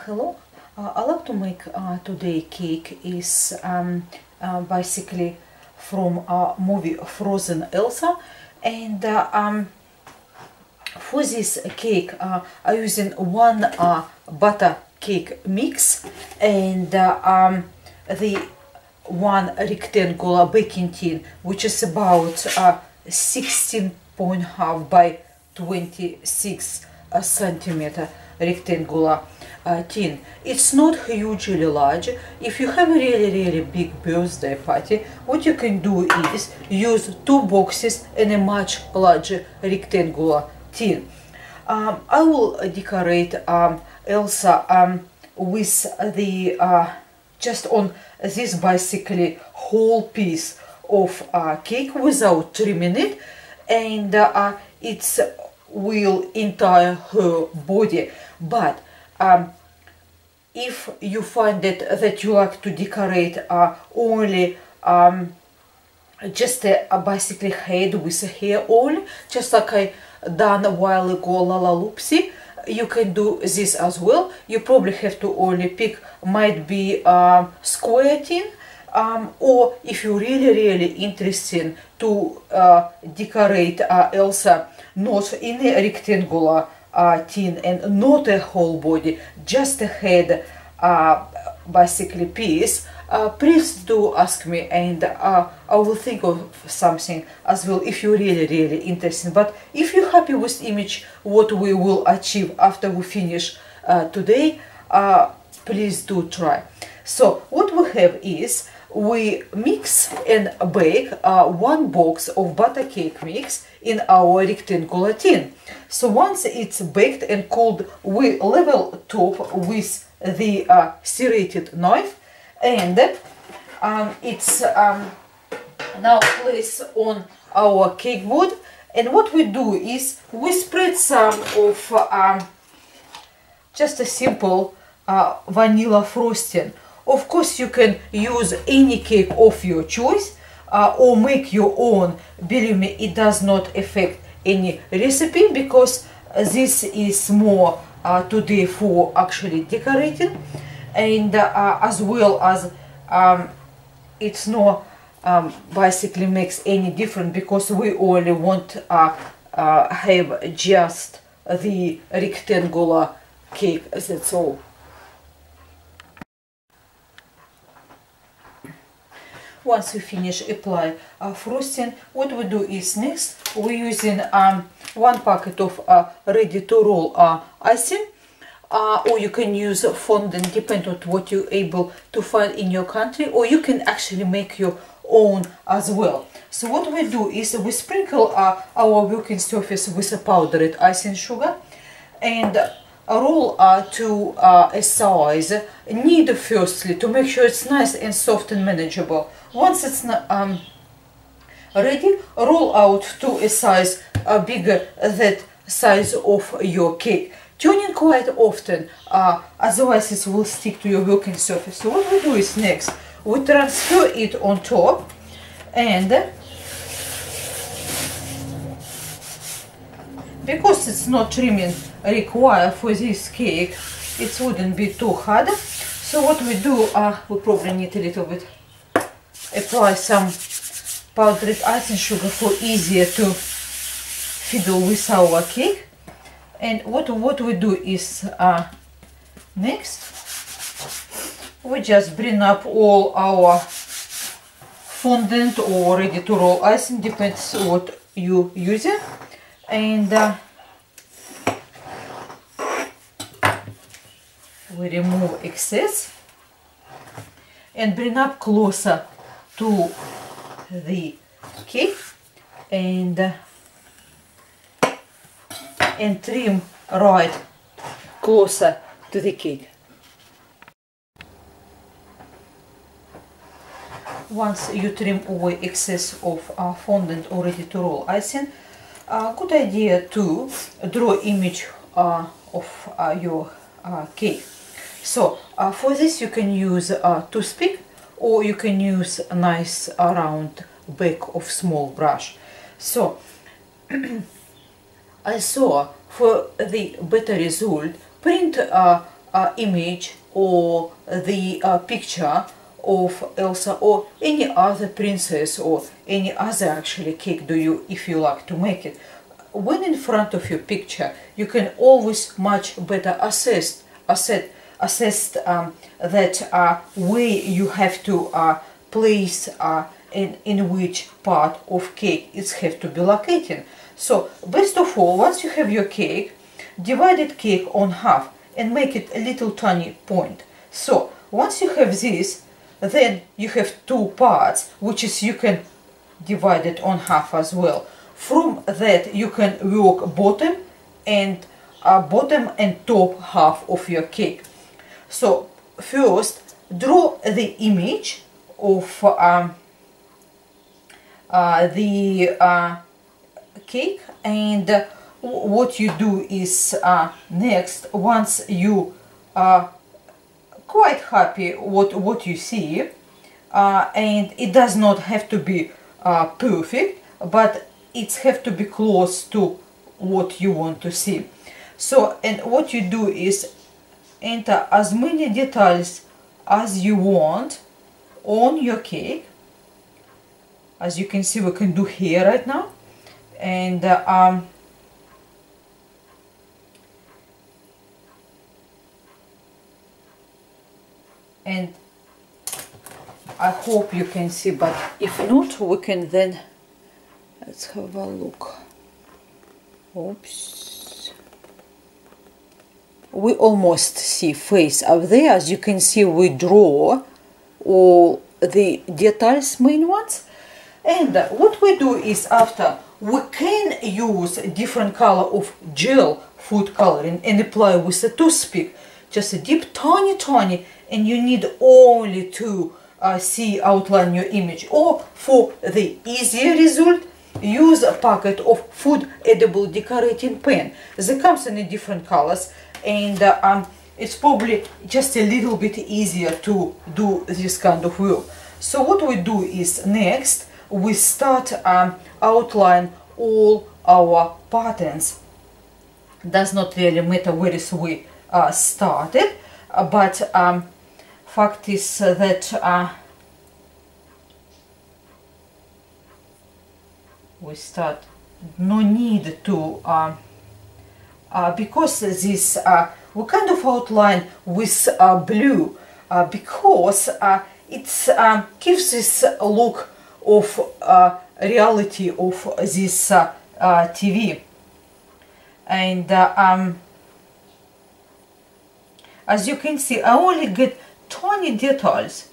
Hello, I like to make today cake is basically from movie Frozen Elsa, and for this cake I'm using one butter cake mix and the one rectangular baking tin, which is about 16.5 by 26 centimeter rectangular tin. It's not hugely large. If you have a really big birthday party, what you can do is use two boxes in a much larger rectangular tin. I will decorate Elsa with the just on this basically whole piece of cake without trimming it, and it's will entire her body. But if you find that you like to decorate only just basically head with hair only, just like I done a while ago, Lala Loopsy, you can do this as well. You probably have to only pick, might be square tin, or if you're really interested to decorate Elsa not in a rectangular tin and not a whole body, just a head basically piece, please do ask me, and I will think of something as well if you're really interested. But if you're happy with image what we will achieve after we finish today, please do try. So what we have is we mix and bake one box of butter cake mix in our rectangular tin. So once it's baked and cooled, we level top with the serrated knife, and it's now placed on our cake board. And what we do is we spread some of just a simple vanilla frosting. Of course, you can use any cake of your choice or make your own. Believe me, it does not affect any recipe, because this is more today for actually decorating, and as well as it's not basically makes any difference, because we only want have just the rectangular cake, that's all. Once we finish apply frosting, what we do is next we're using one packet of ready to roll icing, or you can use fondant, depending on what you're able to find in your country, or you can actually make your own as well. So what we do is we sprinkle our working surface with a powdered icing sugar and roll to a size need firstly to make sure it's nice and soft and manageable. Once it's ready, roll out to a size bigger that size of your cake, turning quite often, otherwise it will stick to your working surface. So what we do is next we transfer it on top, and because it's not trimming required for this cake, it wouldn't be too hard. So what we do, we probably need a little bit, apply some powdered icing sugar for easier to fiddle with our cake. And what we do is next we just bring up all our fondant or ready to roll icing, depends what you using, and we remove excess and bring up closer to the cake, and trim right closer to the cake. Once you trim away excess of fondant or ready to roll icing, good idea to draw image of your cake. So for this you can use a toothpick, or you can use a nice round back of small brush. So I saw for the better result, print image or the picture of Elsa or any other princess or any other actually cake do you, if you like to make it. When in front of your picture, you can always much better assess that where you have to place in which part of cake it has to be located. So best of all, once you have your cake, divide it cake on half and make it a little tiny point. So once you have this, then you have two parts, which is you can divide it on half as well. From that you can work bottom and top half of your cake. So first draw the image of the cake, and what you do is next, once you are quite happy what you see, and it does not have to be perfect, but it has to be close to what you want to see. So, and what you do is enter as many details as you want on your cake. As you can see, we can do here right now, and I hope you can see, but if not, we can then, let's have a look. Oops. We almost see face up there. As you can see, we draw all the details, main ones. And what we do is, after, we can use different color of gel food coloring and apply with a toothpick, just a deep tiny, and you need only to see outline your image. Or for the easier result, use a packet of food edible decorating pen. They comes in different colors, and it's probably just a little bit easier to do this kind of work. So what we do is, next we start outline all our patterns. Does not really matter where is we started, but fact is that we start, no need to because this we kind of outline with blue because it gives this look of reality of this TV. And as you can see, I only get tiny details.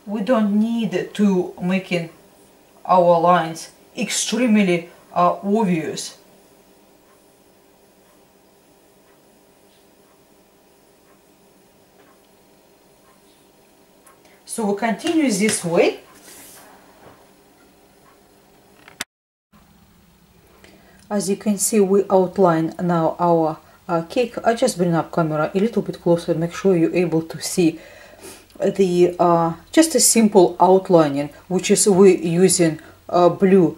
We don't need to making our lines extremely obvious. So we continue this way. As you can see, we outline now our cake. I just bring up camera a little bit closer, make sure you're able to see the just a simple outlining, which is we using blue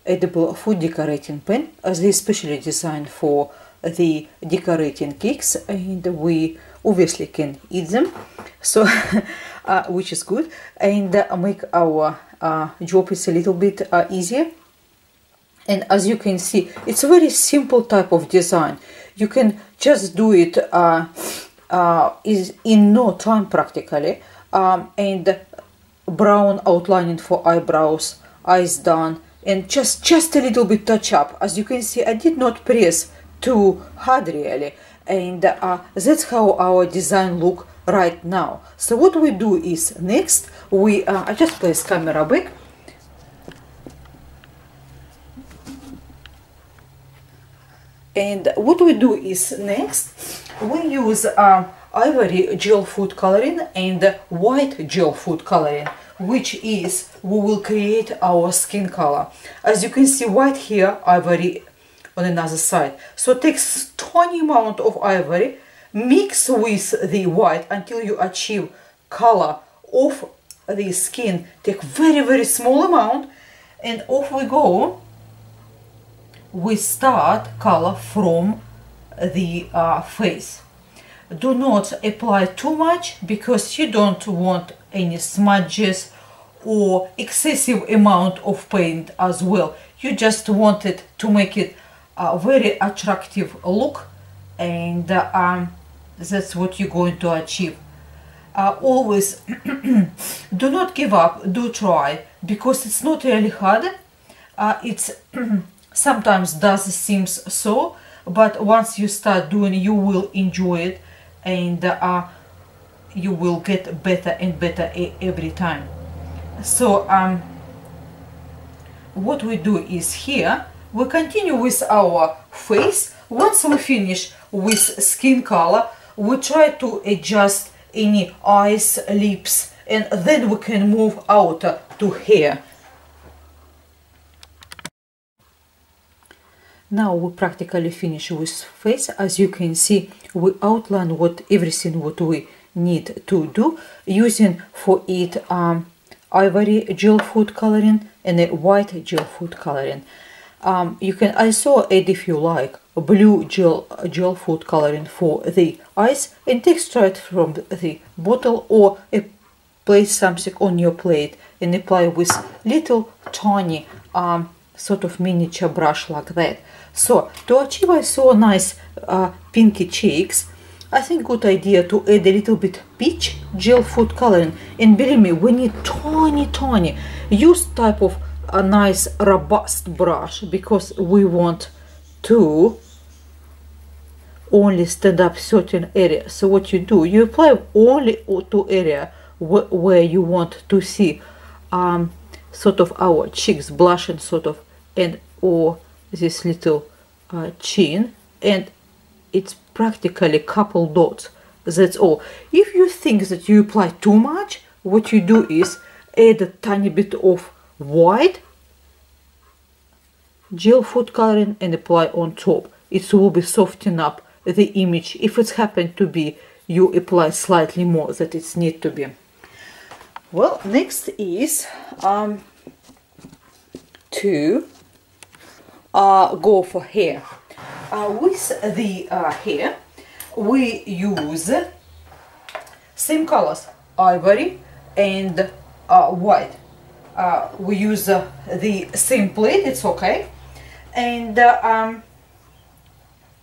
edible food decorating pen, as they specially designed for the decorating cakes, and we obviously can eat them, so which is good, and make our job is a little bit easier. And as you can see, it's a very simple type of design. You can just do it is in no time practically, and brown outlining for eyebrows, eyes done, and just a little bit touch up. As you can see, I did not press too hard really, and that's how our design look right now. So what we do is, next we I just place camera back. And what we do is, next we use ivory gel food coloring and white gel food coloring, which is we will create our skin color. As you can see, white here, ivory on another side. So take tiny amount of ivory, mix with the white until you achieve color of the skin. Take very small amount, and off we go. We start color from the face. do not apply too much because you don't want any smudges or excessive amount of paint as well. You just want it to make it a very attractive look, and that's what you're going to achieve. Always do not give up, do try, because it's not really hard. It's sometimes does seems so, but once you start doing, you will enjoy it, and you will get better and better every time. So what we do is here we continue with our face. Once we finish with skin color, we try to adjust any eyes, lips, and then we can move out to hair. Now we practically finish with face. As you can see, we outline everything what we need to do, using for it ivory gel food coloring and a white gel food coloring. You can also add, if you like, a blue gel food coloring for the eyes, and take straight from the bottle, or place something on your plate and apply with little tiny sort of miniature brush like that. So to achieve I saw nice pinky cheeks, I think good idea to add a little bit peach gel food coloring, and believe me, we need tiny. Use type of a nice robust brush, because we want to only stand up certain area. So what you do, you apply only to area where you want to see sort of our cheeks blushing sort of, and or this little chin, and it's practically couple dots, that's all. If you think that you apply too much, what you do is add a tiny bit of white gel food coloring and apply on top. It will be soften up the image. If it's happened to be, you apply slightly more that it's need to be. Well, next is to go for hair. With the hair, we use same colors, ivory and white. We use the same plate, it's okay. And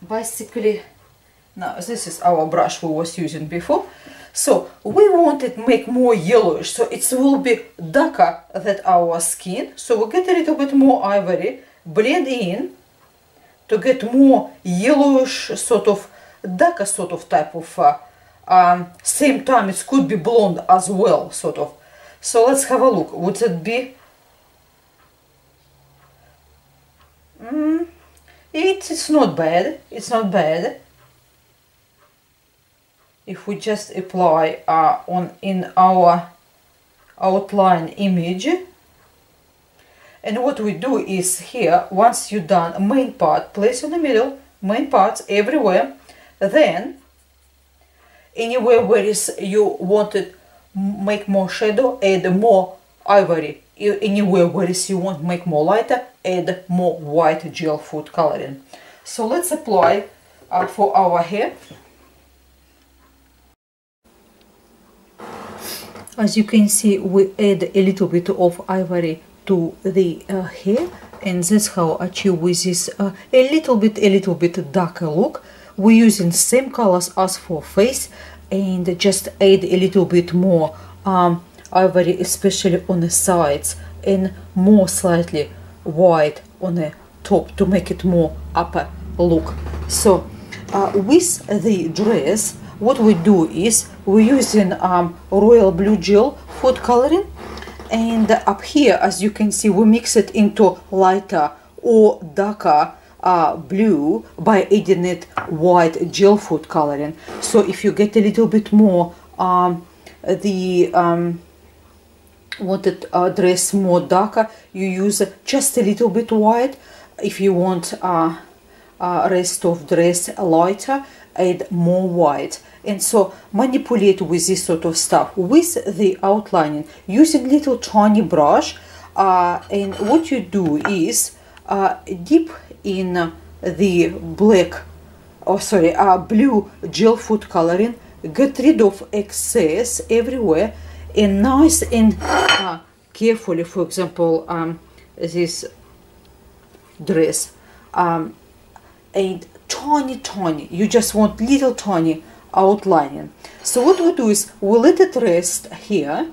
basically, now this is our brush we was using before. So we want it make more yellowish, so it will be darker than our skin. So we get a little bit more ivory, blend in to get more yellowish, sort of darker sort of type of same time it could be blonde as well, sort of. So let's have a look. Would it be it's not bad, it's not bad. If we just apply in our outline image. And what we do is here, once you're done main part, place in the middle, main parts everywhere. Then anywhere where is you wanted make more shadow, add more ivory. Anywhere where is you want make more lighter, add more white gel food coloring. So let's apply for our hair. As you can see, we add a little bit of ivory to the hair, and that's how I achieve with this a little bit darker look. We're using same colors as for face, and just add a little bit more ivory, especially on the sides, and more slightly white on the top to make it more upper look. So with the dress, what we do is we're using royal blue gel food coloring, and up here, as you can see, we mix it into lighter or darker blue by adding it white gel food coloring. So if you get a little bit more wanted dress more darker, you use just a little bit white. If you want rest of dress lighter, add more white. And so manipulate with this sort of stuff with the outlining using little tiny brush, and what you do is dip in the black blue gel food coloring. Get rid of excess everywhere, and nice and carefully. For example, this dress, and tiny. You just want little tiny outlining. So what we do is we let it rest here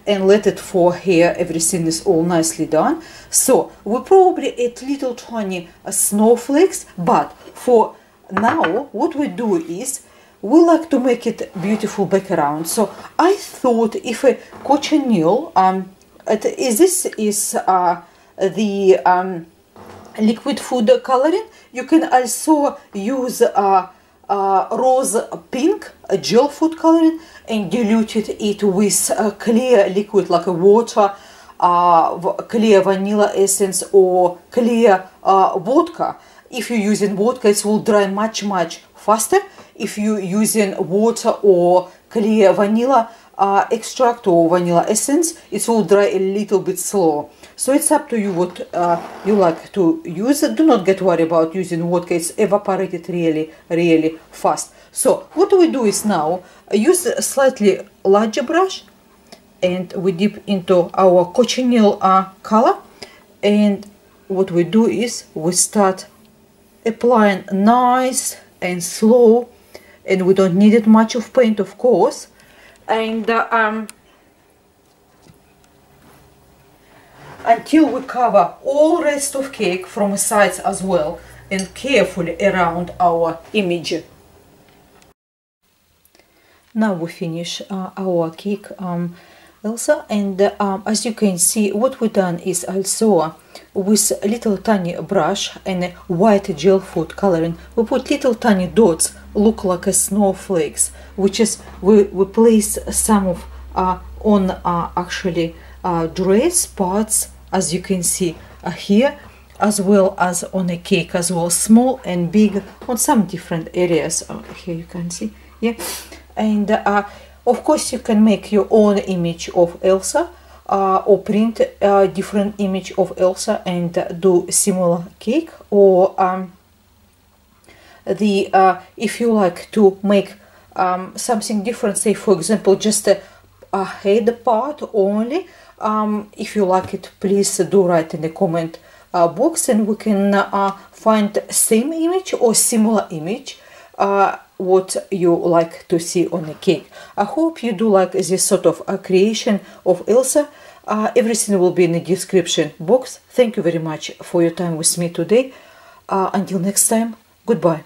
and let it for here. Everything is all nicely done. So we probably add little tiny snowflakes, but for now what we do is we like to make it beautiful background. So I thought if a cochineal, this is the liquid food coloring, you can also use rose pink gel food coloring and diluted it with clear liquid like a water, clear vanilla essence, or clear vodka. If you're using vodka, it will dry much faster. If you're using water or clear vanilla extract or vanilla essence, it will dry a little bit slower. So it's up to you what you like to use. Do not get worried about using vodka. It's evaporated really fast. So what we do is now use a slightly larger brush, and we dip into our cochineal color, and what we do is we start applying nice and slow, and we don't need it much of paint, of course, and until we cover all rest of cake from the sides as well, and carefully around our image. Now we finish our cake, Elsa, and as you can see, what we done is also with a little tiny brush and a white gel food coloring, we put little tiny dots, look like a snowflakes, which is we place some of on actually dress parts, as you can see here, as well as on a cake as well, small and big on some different areas. Here you can see, yeah. And of course you can make your own image of Elsa, or print a different image of Elsa and do similar cake, or if you like to make something different, say for example just a head part only, if you like it, please do write in the comment box, and we can find same image or similar image what you like to see on the cake. I hope you do like this sort of creation of Elsa. Everything will be in the description box. Thank you very much for your time with me today. Until next time, goodbye.